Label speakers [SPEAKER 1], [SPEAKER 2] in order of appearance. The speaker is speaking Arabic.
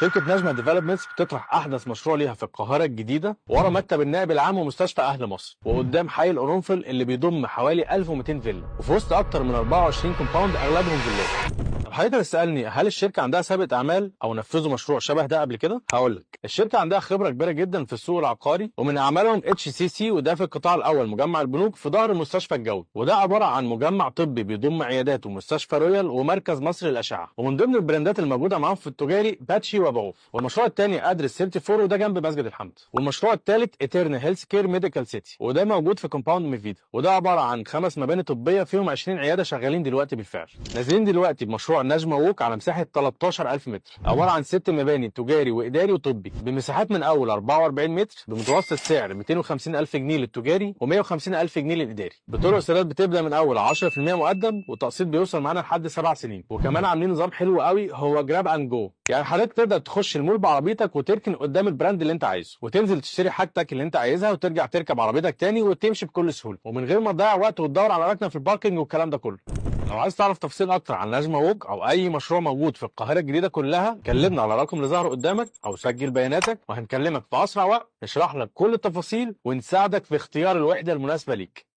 [SPEAKER 1] شركة نجمة ديفلوبمنتس بتطرح أحدث مشروع ليها في القاهرة الجديدة ورا مكتب النائب العام ومستشفى أهل مصر وقدام حي القرنفل اللي بيضم حوالي 1200 فيلا وفي وسط أكتر من 24 كومباوند أغلبهم فيلات. طب حضرتك تسألني هل الشركة عندها سابقة أعمال أو نفذوا مشروع شبه ده قبل كده؟ هقول لك الشركة عندها خبرة كبيرة جدا في السوق العقاري ومن أعمالهم HCC وده في القطاع الأول مجمع البنوك في ظهر المستشفى الجوي وده عبارة عن مجمع طبي بيضم عيادات ومستشفى رويال ومركز مصر للأشعة ومن ضمن البراندات الموجودة معاهم في التجاري باتشي وبعوف. والمشروع الثاني أدرس 34 وده جنب مسجد الحمد. والمشروع الثالث ايترنا هيلث كير ميديكال سيتي وده موجود في كومباوند ميفيدا وده عبارة عن 5 مباني طبية فيهم 20 عيادة شغالين دلوقتي بالفعل. نازلين دلوقتي بمشروع نجمة ووك على مساحة 13000 متر عبارة عن 6 مباني تجاري وإداري وطبي بمساحات من أول 44 متر بمتوسط سعر 250,000 جنيه للتجاري و150,000 جنيه للإداري بطرق سداد بتبدأ من أول 10% مقدم والتقسيط بيوصل معانا لحد 7 سنين. وكمان عاملين نظام حلو قوي هو جراب اند جو يعني حضرتك تقدر تخش المول بعربيتك وتركن قدام البراند اللي انت عايزه وتنزل تشتري حاجتك اللي انت عايزها وترجع تركب عربيتك تاني وتمشي بكل سهولة ومن غير ما تضيع وقت وتدور على ركنة في الباركنج والكلام ده كله. لو عايز تعرف تفاصيل اكتر عن نجمة ووك او اي مشروع موجود في القاهرة الجديدة كلها كلمنا على الرقم اللي ظهر قدامك او سجل بياناتك وهنكلمك في اسرع وقت نشرح لك كل التفاصيل ونساعدك في اختيار الوحدة المناسبة ليك.